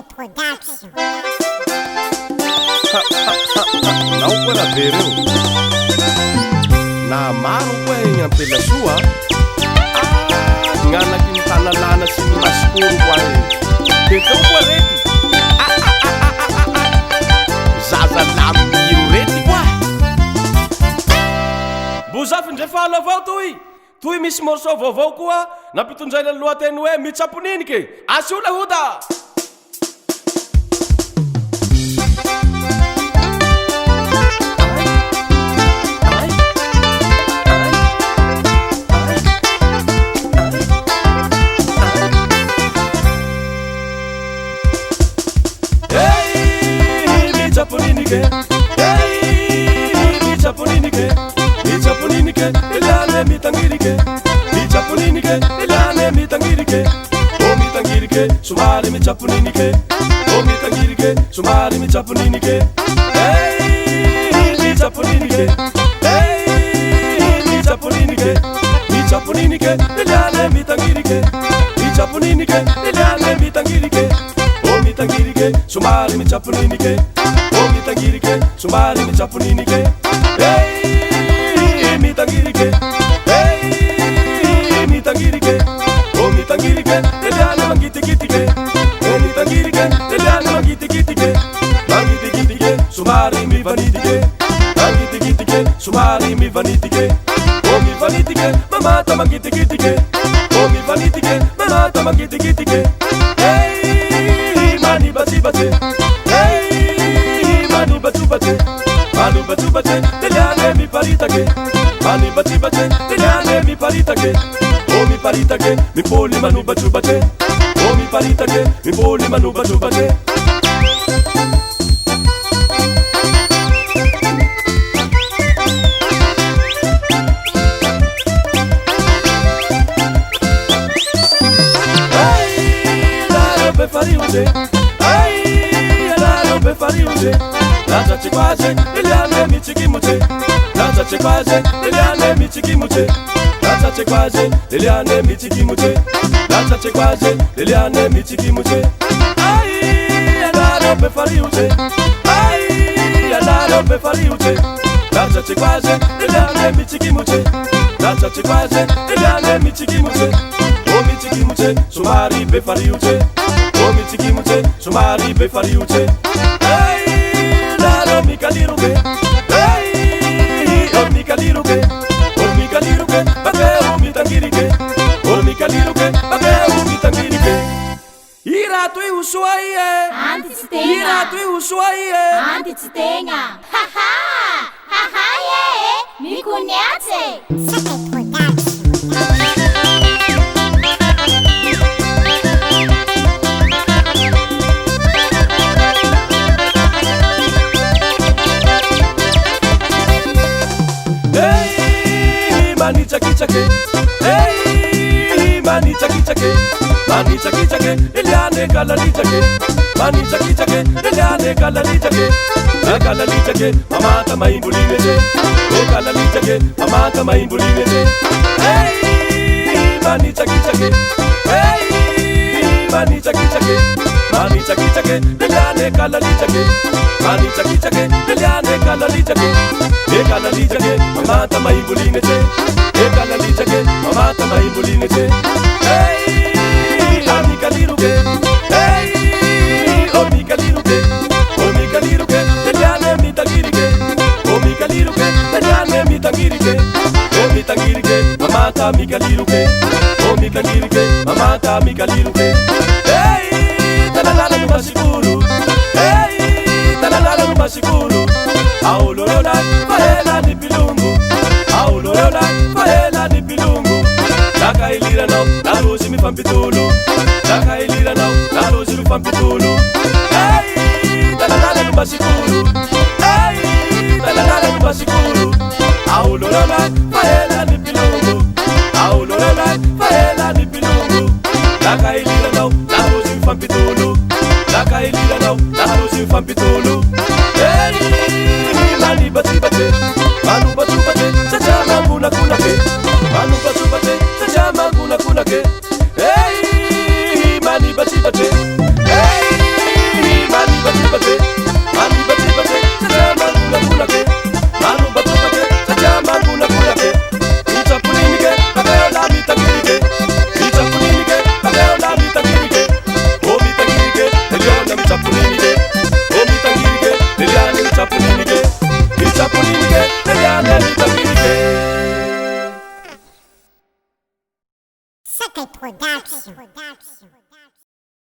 Production. Nao koa raha be reo na maro koa egny ampela soa gn'anaky ny tanalana sy ny masikoro koa de teo koa rety zaza lamino rety koa bozafy ndre fahalo avao toy misy morceau vaovao koa nampitondraina ny lohateny hoe mitsaponinike asiola hota. Mitsaponinike, elane mitangirike. Mitsaponinike, elane mitangirike. Oh mitangirike, sumari mitsaponinike. Oh mitangirike, sumari mitsaponinike. Hey, mitsaponinike. Hey, mitsaponinike. Mitsaponinike, elane mitangirike. Mitsaponinike, elane mitangirike. Oh mitangirike, sumari mitsaponinike. Oh mitangirike, sumari mitsaponinike. Hey, mitangirike. Hey, mitangirike. Oh mitangirike, eliane mangitikitike. Oh mitangirike, eliane mangitikitike. Mangitikitike, sumari mivanitike. Mangitikitike, sumari mivanitike. Oh mivanitike, mamata mangitikitike. Oh mivanitike, mamata mangitikitike. Hey, mani batibate. Hey, mani batubate. Mani batubate, eliane mi paritake. Mani batibate, eliane mi paritake. Oh mi paritake, mi poli manu batubate. Oh mi paritake, mi poli manu batubate. Hey, la robe fariute. Hey, la robe fariute. Naza chikwaze, eliane michikimute. Naza chikwaze, eliane michikimute. Naza chikwaze, eliane michikimute. Naza chikwaze, eliane michikimute. Ai, alaro be fariute. Ai, alaro be fariute. Naza chikwaze, eliane michikimute. Naza chikwaze, eliane michikimute. Oh michikimute, sumari be fariute. Oh michikimute, sumari be fariute. Laro mikaliruke, hey, oh mikaliruke, oh mikaliruke, bate oh mitangirike, oh mikaliruke, bate oh mitangirike. Ira tui ushuaie, Antitsitenga. Ira tui ushuaie, Antitsitenga. Haha, haha ye, mikuniache. Production. Mani chaki chaki, hey, mani chaki chaki, mani chaki chaki, eliane kalali chaki, mani chaki chaki, eliane kalali chaki, kalali chaki, mamata maimbulingete, kalali chaki, mamata maimbulingete, hey, mani chaki chaki, hey, mani chaki chaki, mani chaki chaki, eliane kalali chaki, mani chaki chaki, eliane kalali chaki, kalali chaki, mamata maimbulingete. Ekalalijake, mamata maimbulingete. Hey, amikaliruke. Hey, omikaliruke. Omikaliruke, eliane mitangirike. Omikaliruke, eliane mitangirike. Omitangirike, mamata mikaliruke. Omikaliruke, mamata mikaliruke. Hey, talalala numasikuru. Hey, talalala numasikuru. Aulorola, faela ni pilungu. Aulorola, faela ni pilungu. Naka ilira nao, narozi mi fampitulu. Naka ilira nao, narozi mi fampitulu. Hey, talalala numasikuru. Hey, talalala numasikuru. Aulorola, faela ni pilungu. Aulorola, faela ni pilungu. Naka ilira nao, narozi mi fampitulu. Naka ilira nao, narozi mi fampitulu. Hey, mani batibate, manu batubate, chachama kuna kunake. Manu batubate, chachama kuna kunake. Hey, mani batibate. Hey. Production.